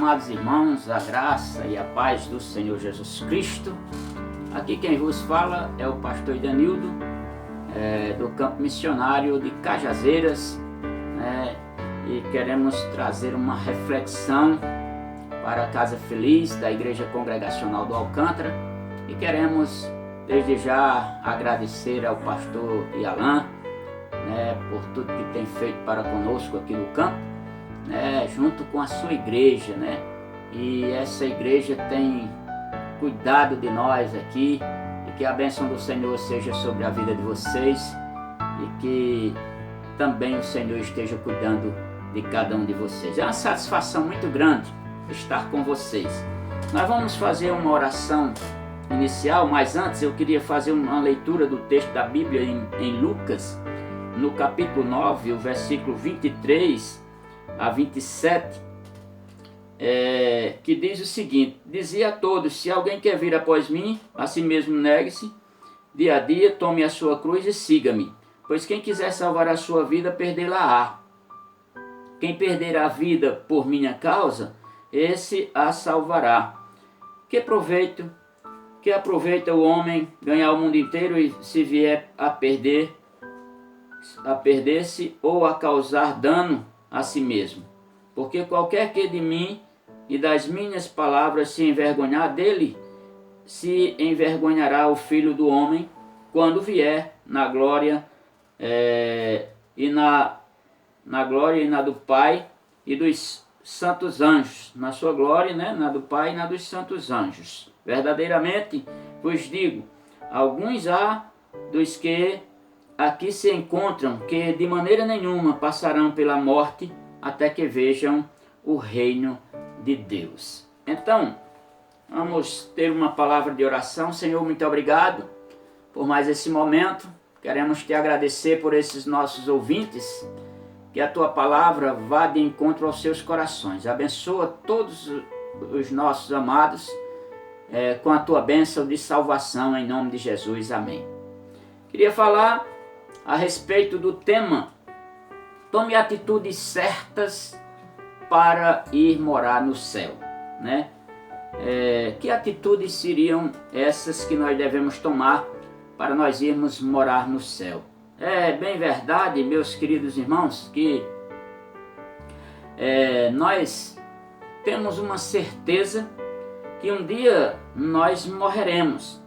amados irmãos, a graça e a paz do Senhor Jesus Cristo. Aqui quem vos fala é o pastor Idanildo, do campo missionário de Cajazeiras, e queremos trazer uma reflexão para a Casa Feliz da Igreja Congregacional do Alcântara, e queremos desde já agradecer ao pastor Ialan, por tudo que tem feito para conosco aqui no campo, junto com a sua igreja, e essa igreja tem cuidado de nós aqui, e que a bênção do Senhor seja sobre a vida de vocês, e que também o Senhor esteja cuidando de cada um de vocês. É uma satisfação muito grande estar com vocês. Nós vamos fazer uma oração inicial, mas antes eu queria fazer uma leitura do texto da Bíblia em Lucas, no capítulo 9, o versículo 23 a 27, que diz o seguinte: dizia a todos: se alguém quer vir após mim, a si mesmo negue-se, dia a dia, tome a sua cruz e siga-me. Pois quem quiser salvar a sua vida, perdê-la-á. Quem perder a vida por minha causa, esse a salvará. Que aproveita o homem ganhar o mundo inteiro e se vier a perder-se ou a causar dano a si mesmo? Porque qualquer que de mim e das minhas palavras se envergonhar, dele se envergonhará o Filho do Homem quando vier na glória na glória e na do Pai e dos santos anjos. Na sua glória, na do Pai e na dos santos anjos. Verdadeiramente vos digo, alguns há dos que aqui se encontram que de maneira nenhuma passarão pela morte até que vejam o reino de Deus. Então, vamos ter uma palavra de oração. Senhor, muito obrigado por mais esse momento. Queremos te agradecer por esses nossos ouvintes, que a tua palavra vá de encontro aos seus corações. Abençoa todos os nossos amados com a tua bênção de salvação, em nome de Jesus. Amém. Queria falar a respeito do tema: tome atitudes certas para ir morar no céu. Que atitudes seriam essas que nós devemos tomar para nós irmos morar no céu? É bem verdade, meus queridos irmãos, que nós temos uma certeza que um dia nós morreremos,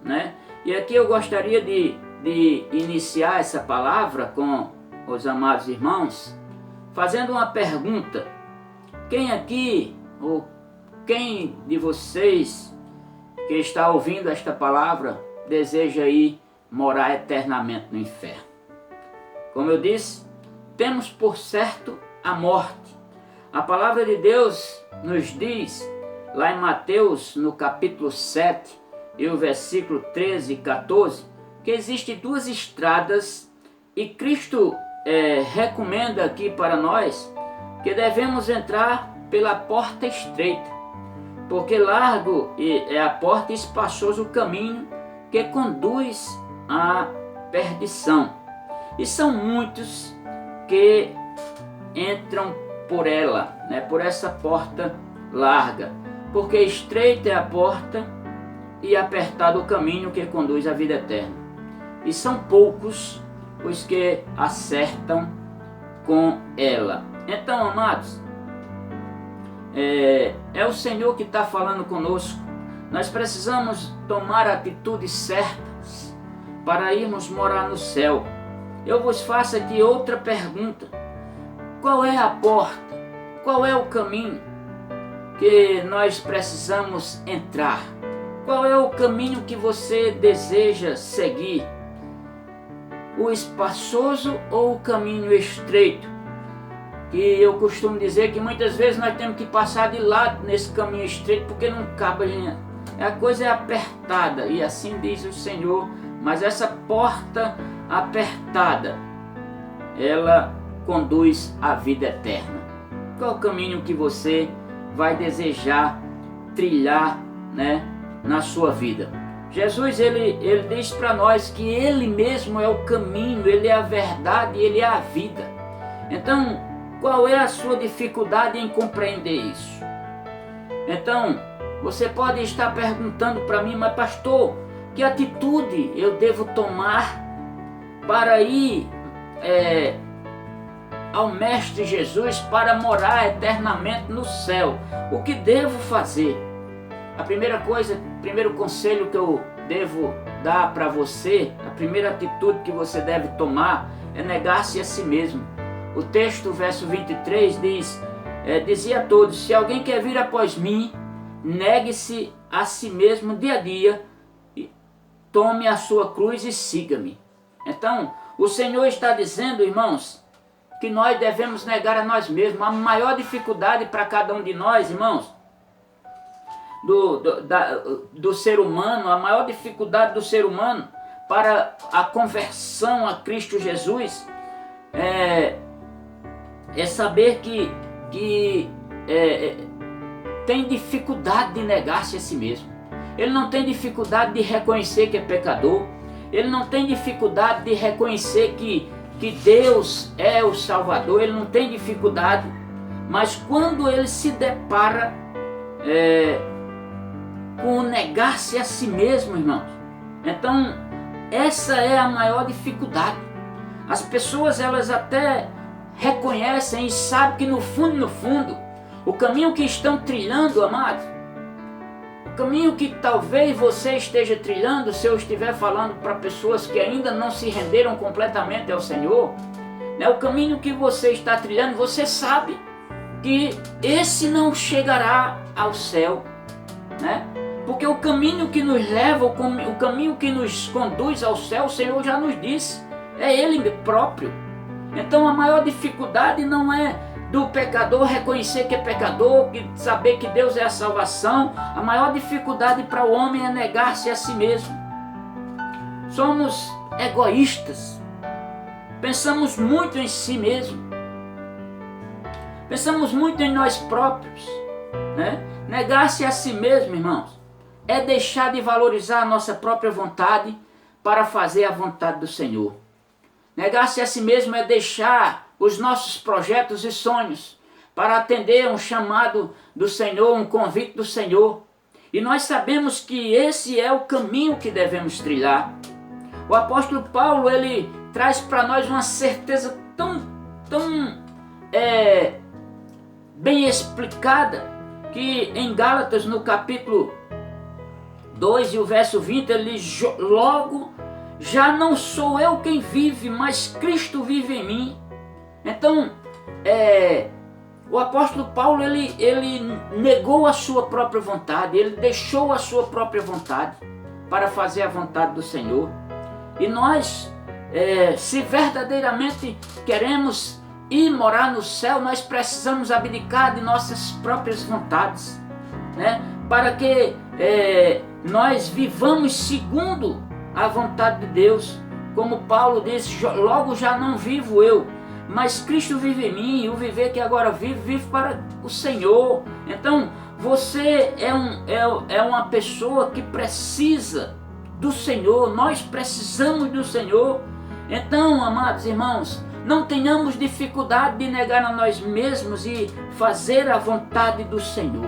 E aqui eu gostaria de iniciar essa palavra com os amados irmãos, fazendo uma pergunta: quem aqui, ou quem de vocês que está ouvindo esta palavra, deseja ir morar eternamente no inferno? Como eu disse, temos por certo a morte. A palavra de Deus nos diz, lá em Mateus, no capítulo 7, e o versículo 13 e 14, que existem duas estradas, e Cristo recomenda aqui para nós que devemos entrar pela porta estreita, porque largo é a porta e espaçoso o caminho que conduz à perdição, e são muitos que entram por ela, por essa porta larga, porque estreita é a porta e apertado o caminho que conduz à vida eterna, e são poucos os que acertam com ela. Então, amados, é o Senhor que está falando conosco. Nós precisamos tomar atitudes certas para irmos morar no céu. Eu vos faço aqui outra pergunta: qual é a porta? Qual é o caminho que nós precisamos entrar? Qual é o caminho que você deseja seguir? O espaçoso ou o caminho estreito? Que eu costumo dizer que muitas vezes nós temos que passar de lado nesse caminho estreito, porque não cabe, a coisa é apertada, e assim diz o Senhor. Mas essa porta apertada, ela conduz à vida eterna. Qual o caminho que você vai desejar trilhar, na sua vida? Jesus, ele diz para nós que ele mesmo é o caminho, ele é a verdade, ele é a vida. Então, qual é a sua dificuldade em compreender isso? Então, você pode estar perguntando para mim, mas pastor, que atitude eu devo tomar para ir ao Mestre Jesus, para morar eternamente no céu? O que devo fazer? A primeira coisa, primeiro conselho que eu devo dar para você, a primeira atitude que você deve tomar é negar-se a si mesmo. O texto, verso 23, dizia a todos: se alguém quer vir após mim, negue-se a si mesmo dia a dia, tome a sua cruz e siga-me. Então, o Senhor está dizendo, irmãos, que nós devemos negar a nós mesmos. A maior dificuldade para cada um de nós, irmãos, do ser humano, a maior dificuldade do ser humano para a conversão a Cristo Jesus é saber que tem dificuldade de negar-se a si mesmo. Ele não tem dificuldade de reconhecer que é pecador. Ele não tem dificuldade de reconhecer que Deus é o Salvador. Ele não tem dificuldade. Mas quando ele se depara com negar-se a si mesmo, irmãos, então essa é a maior dificuldade. As pessoas, elas até reconhecem e sabem que no fundo, o caminho que estão trilhando, amados, o caminho que talvez você esteja trilhando, se eu estiver falando para pessoas que ainda não se renderam completamente ao Senhor, né, o caminho que você está trilhando, você sabe que esse não chegará ao céu, né? Porque o caminho que nos leva, o caminho que nos conduz ao céu, o Senhor já nos disse, é Ele próprio. Então a maior dificuldade não é do pecador reconhecer que é pecador, saber que Deus é a salvação. A maior dificuldade para o homem é negar-se a si mesmo. Somos egoístas, pensamos muito em si mesmo, pensamos muito em nós próprios, né? Negar-se a si mesmo, irmãos, é deixar de valorizar a nossa própria vontade para fazer a vontade do Senhor. Negar-se a si mesmo é deixar os nossos projetos e sonhos para atender um chamado do Senhor, um convite do Senhor. E nós sabemos que esse é o caminho que devemos trilhar. O apóstolo Paulo, ele traz para nós uma certeza tão bem explicada, que em Gálatas, no capítulo 2 e o verso 20, ele diz: logo, já não sou eu quem vive, mas Cristo vive em mim. Então, o apóstolo Paulo, ele negou a sua própria vontade, ele deixou a sua própria vontade para fazer a vontade do Senhor. E nós, se verdadeiramente queremos ir morar no céu, nós precisamos abdicar de nossas próprias vontades, né? Para que nós vivamos segundo a vontade de Deus. Como Paulo disse: logo já não vivo eu, mas Cristo vive em mim, e o viver que agora vivo para o Senhor. Então você é uma pessoa que precisa do Senhor, nós precisamos do Senhor. Então, amados irmãos, não tenhamos dificuldade de negar a nós mesmos e fazer a vontade do Senhor.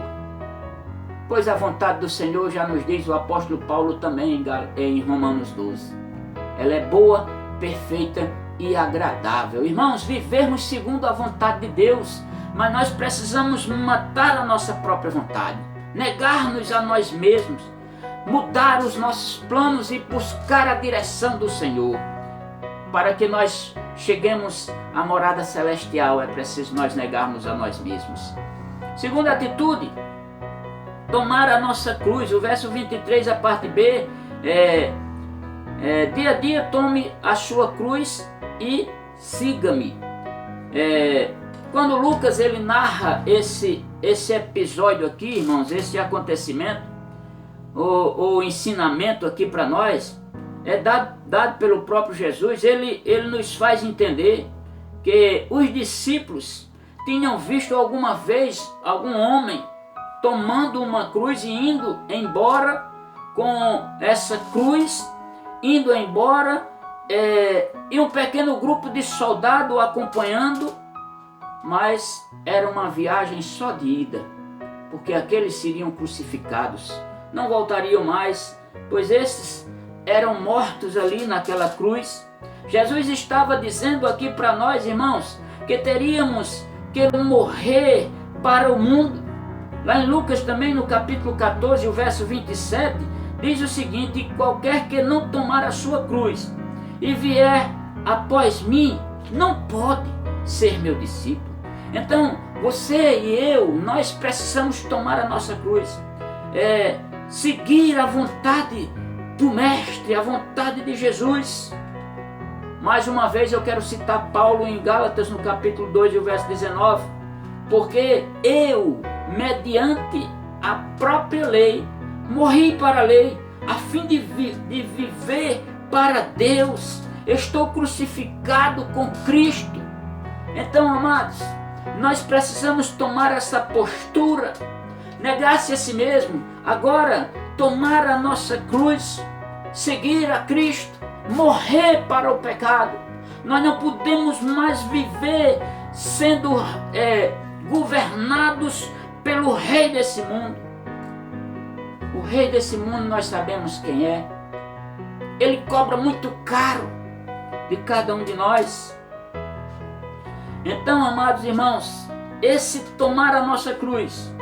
Pois a vontade do Senhor, já nos diz o apóstolo Paulo também em Romanos 12. Ela é boa, perfeita e agradável. Irmãos, vivermos segundo a vontade de Deus, mas nós precisamos matar a nossa própria vontade, negar-nos a nós mesmos, mudar os nossos planos e buscar a direção do Senhor. Para que nós cheguemos à morada celestial, é preciso nós negarmos a nós mesmos. Segunda atitude, tomar a nossa cruz. O verso 23, a parte B, dia a dia tome a sua cruz e siga-me. Quando Lucas ele narra esse episódio aqui, irmãos, esse acontecimento, o ensinamento aqui para nós, é dado pelo próprio Jesus. Ele nos faz entender que os discípulos tinham visto alguma vez algum homem tomando uma cruz e indo embora com essa cruz, indo embora, e um pequeno grupo de soldados acompanhando, mas era uma viagem só de ida, porque aqueles seriam crucificados, não voltariam mais, pois esses eram mortos ali naquela cruz. Jesus estava dizendo aqui para nós, irmãos, que teríamos que morrer para o mundo. Lá em Lucas também, no capítulo 14, o verso 27, diz o seguinte: qualquer que não tomar a sua cruz e vier após mim, não pode ser meu discípulo. Então, você e eu, nós precisamos tomar a nossa cruz, seguir a vontade do Mestre, a vontade de Jesus. Mais uma vez eu quero citar Paulo em Gálatas, no capítulo 2, o verso 19, porque eu, mediante a própria lei, morri para a lei, a fim de viver para Deus. Estou crucificado com Cristo. Então, amados, nós precisamos tomar essa postura, negar-se a si mesmo, agora tomar a nossa cruz, seguir a Cristo, morrer para o pecado. Nós não podemos mais viver sendo governados pelo rei desse mundo. O rei desse mundo nós sabemos quem é. Ele cobra muito caro de cada um de nós. Então, amados irmãos, esse tomar a nossa cruz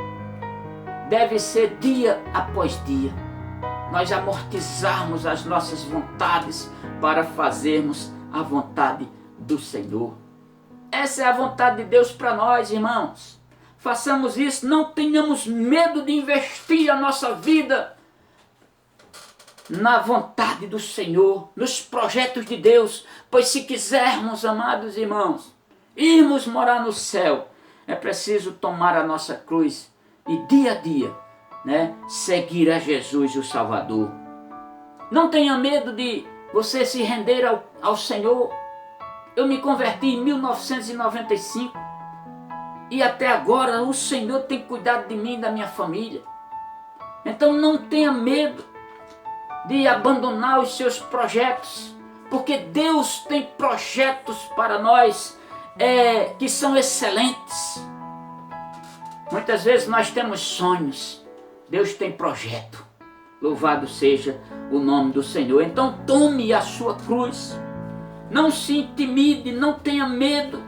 deve ser dia após dia. Nós amortizarmos as nossas vontades para fazermos a vontade do Senhor. Essa é a vontade de Deus para nós, irmãos. Façamos isso, não tenhamos medo de investir a nossa vida na vontade do Senhor, nos projetos de Deus, pois se quisermos, amados irmãos, irmos morar no céu, é preciso tomar a nossa cruz e dia a dia, seguir a Jesus, o Salvador. Não tenha medo de você se render ao Senhor. Eu me converti em 1995 e até agora o Senhor tem cuidado de mim e da minha família. Então não tenha medo de abandonar os seus projetos, porque Deus tem projetos para nós que são excelentes. Muitas vezes nós temos sonhos, Deus tem projeto. Louvado seja o nome do Senhor. Então tome a sua cruz, não se intimide, não tenha medo.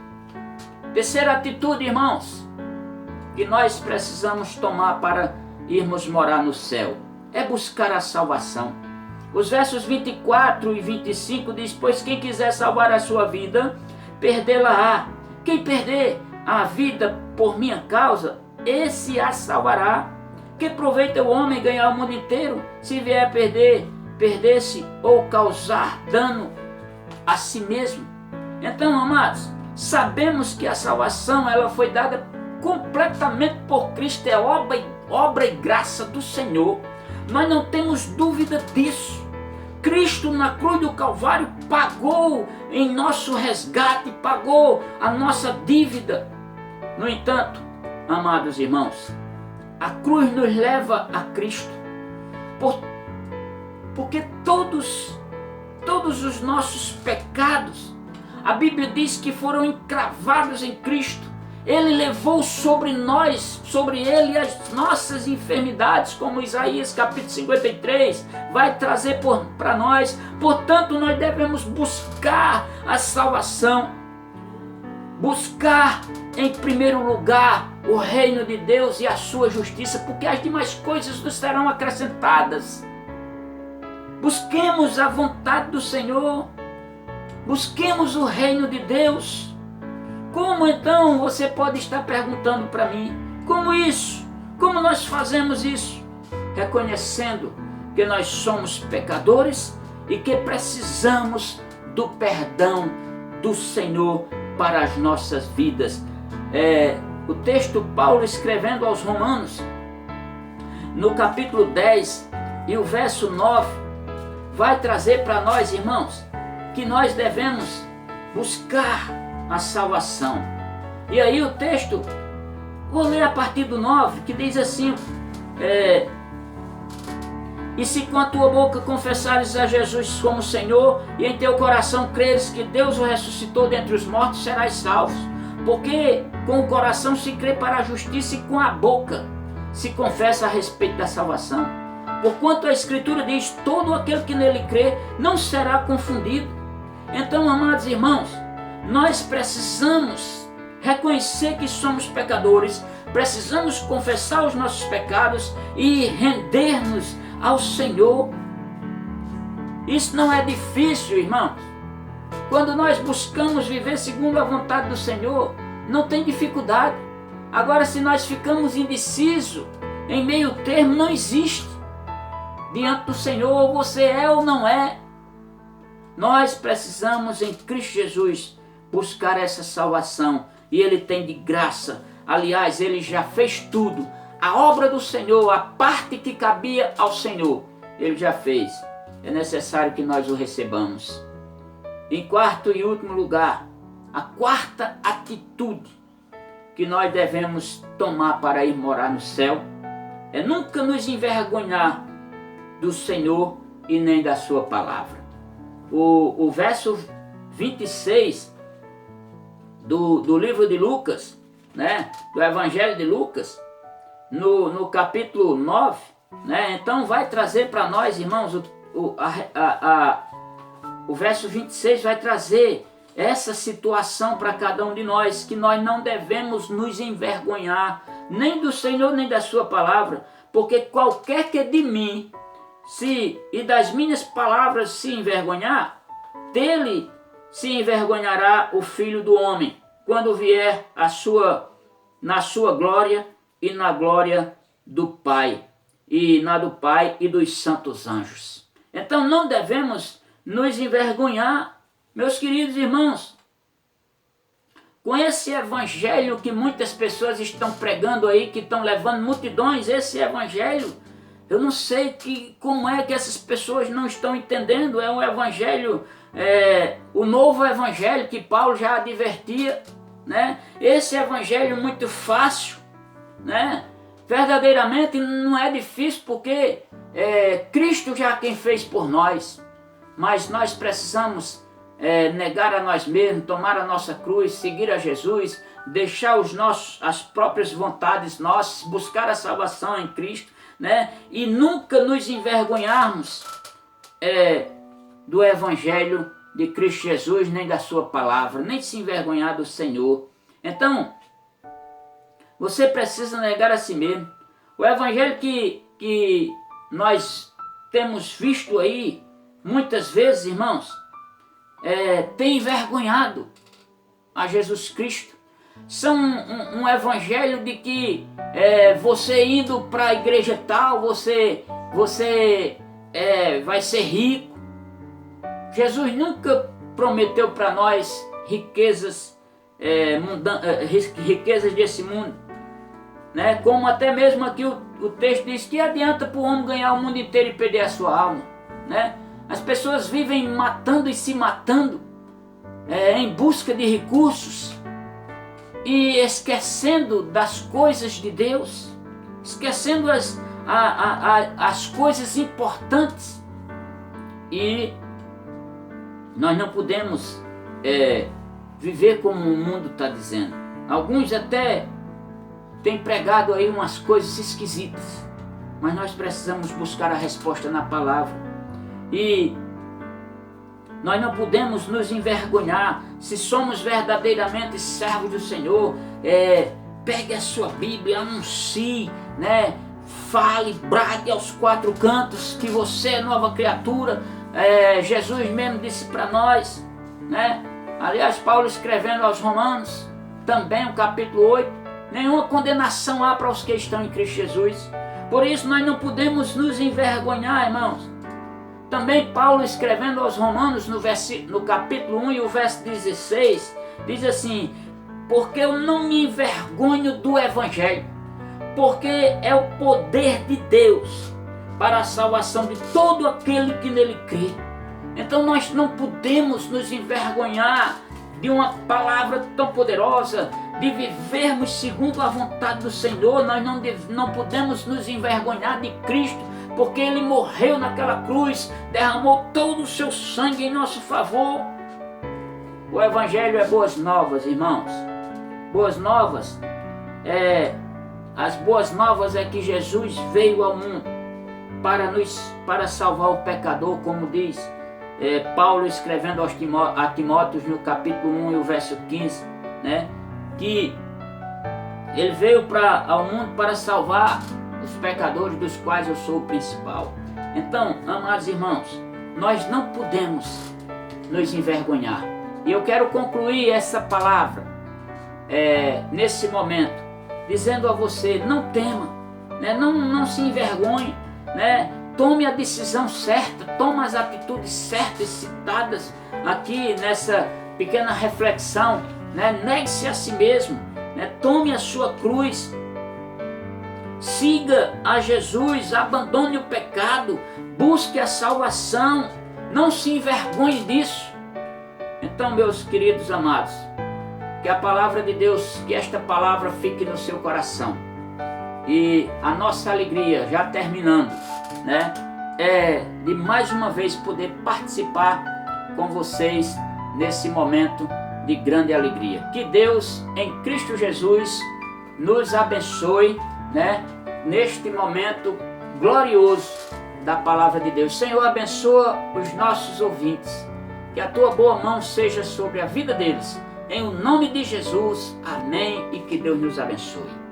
Terceira atitude, irmãos, que nós precisamos tomar para irmos morar no céu, é buscar a salvação. Os versos 24 e 25 diz: pois quem quiser salvar a sua vida, perdê-la-á. Quem perder a vida por minha causa, esse a salvará. Que proveita o homem ganhar o mundo inteiro, se vier a perder-se ou causar dano a si mesmo? Então, amados, sabemos que a salvação ela foi dada completamente por Cristo, é obra e graça do Senhor. Nós não temos dúvida disso. Cristo na cruz do Calvário pagou em nosso resgate, pagou a nossa dívida. No entanto, amados irmãos, a cruz nos leva a Cristo, porque todos os nossos pecados, a Bíblia diz que foram encravados em Cristo. Ele levou sobre ele as nossas enfermidades, como Isaías capítulo 53 vai trazer para nós. Portanto, nós devemos buscar a salvação, buscar em primeiro lugar o reino de Deus e a sua justiça, porque as demais coisas nos serão acrescentadas. Busquemos a vontade do Senhor, busquemos o reino de Deus. Como então, você pode estar perguntando para mim, como isso? Como nós fazemos isso? Reconhecendo que nós somos pecadores e que precisamos do perdão do Senhor para as nossas vidas. O texto Paulo escrevendo aos Romanos, no capítulo 10 e o verso 9, vai trazer para nós, irmãos, que nós devemos buscar a salvação. E aí o texto, vou ler a partir do 9, que diz assim: e se com a tua boca confessares a Jesus como Senhor, e em teu coração creres que Deus o ressuscitou dentre os mortos, serás salvo. Porque com o coração se crê para a justiça, e com a boca se confessa a respeito da salvação. Porquanto a Escritura diz, todo aquele que nele crê não será confundido. Então, amados irmãos, nós precisamos reconhecer que somos pecadores, precisamos confessar os nossos pecados e render-nos ao Senhor. Isso não é difícil, irmãos. Quando nós buscamos viver segundo a vontade do Senhor, não tem dificuldade. Agora, se nós ficamos indecisos, em meio termo, não existe. Diante do Senhor, ou você é ou não é. Nós precisamos em Cristo Jesus buscar essa salvação. E Ele tem de graça. Aliás, Ele já fez tudo. A obra do Senhor, a parte que cabia ao Senhor, Ele já fez. É necessário que nós o recebamos. Em quarto e último lugar, a quarta atitude que nós devemos tomar para ir morar no céu é nunca nos envergonhar do Senhor e nem da sua palavra. O verso 26 do livro de Lucas, né, do Evangelho de Lucas, no capítulo 9, né, então vai trazer para nós, irmãos, o verso 26 vai trazer essa situação para cada um de nós, que nós não devemos nos envergonhar, nem do Senhor, nem da sua palavra, porque qualquer que de mim e das minhas palavras se envergonhar, dele se envergonhará o Filho do Homem, quando vier na sua glória e na glória do Pai, e na do Pai e dos santos anjos. Então não devemos nos envergonhar, meus queridos irmãos, com esse evangelho que muitas pessoas estão pregando aí, que estão levando multidões, esse evangelho, eu não sei como é que essas pessoas não estão entendendo. É um evangelho, o novo evangelho que Paulo já advertia, né? Esse evangelho muito fácil, né? Verdadeiramente não é difícil, porque Cristo já quem fez por nós, mas nós precisamos negar a nós mesmos, tomar a nossa cruz, seguir a Jesus, deixar as próprias vontades nossas, buscar a salvação em Cristo, né? E nunca nos envergonharmos do Evangelho de Cristo Jesus, nem da sua palavra, nem se envergonhar do Senhor. Então, você precisa negar a si mesmo. O Evangelho que nós temos visto aí, muitas vezes, irmãos, tem envergonhado a Jesus Cristo. São um evangelho de que você indo para a igreja tal, você vai ser rico. Jesus nunca prometeu para nós riquezas desse mundo, né? Como até mesmo aqui o texto diz, que adianta para o homem ganhar o mundo inteiro e perder a sua alma, né? As pessoas vivem matando e se matando em busca de recursos e esquecendo das coisas de Deus, esquecendo as coisas importantes. E nós não podemos viver como o mundo está dizendo. Alguns até têm pregado aí umas coisas esquisitas, mas nós precisamos buscar a resposta na palavra. E nós não podemos nos envergonhar. Se somos verdadeiramente servos do Senhor, pegue a sua Bíblia, anuncie, né? Fale, brade aos quatro cantos que você é nova criatura. Jesus mesmo disse para nós, né? Aliás, Paulo escrevendo aos Romanos, também o capítulo 8, nenhuma condenação há para os que estão em Cristo Jesus. Por isso nós não podemos nos envergonhar, irmãos. Também Paulo escrevendo aos Romanos no capítulo 1 e o verso 16, diz assim: porque eu não me envergonho do Evangelho, porque é o poder de Deus para a salvação de todo aquele que nele crê. Então nós não podemos nos envergonhar de uma palavra tão poderosa, de vivermos segundo a vontade do Senhor. Nós não podemos nos envergonhar de Cristo, porque Ele morreu naquela cruz, derramou todo o seu sangue em nosso favor. O Evangelho é boas novas, irmãos. Boas novas As boas novas é que Jesus veio ao mundo para salvar o pecador, como diz Paulo escrevendo a Timóteo no capítulo 1 e o verso 15, né? Que ele veio ao mundo para salvar os pecadores, dos quais eu sou o principal. Então, amados irmãos, nós não podemos nos envergonhar. E eu quero concluir essa palavra nesse momento, dizendo a você: não tema, né? Não se envergonhe, né? Tome a decisão certa, tome as atitudes certas citadas aqui nessa pequena reflexão, né? Negue-se a si mesmo, né? Tome a sua cruz, siga a Jesus, abandone o pecado, busque a salvação, não se envergonhe disso. Então, meus queridos amados, que a palavra de Deus, que esta palavra fique no seu coração. E a nossa alegria, já terminando, né, é de mais uma vez poder participar com vocês nesse momento de grande alegria. Que Deus, em Cristo Jesus, nos abençoe, né, neste momento glorioso da palavra de Deus. Senhor, abençoa os nossos ouvintes, que a tua boa mão seja sobre a vida deles. Em o nome de Jesus, amém, e que Deus nos abençoe.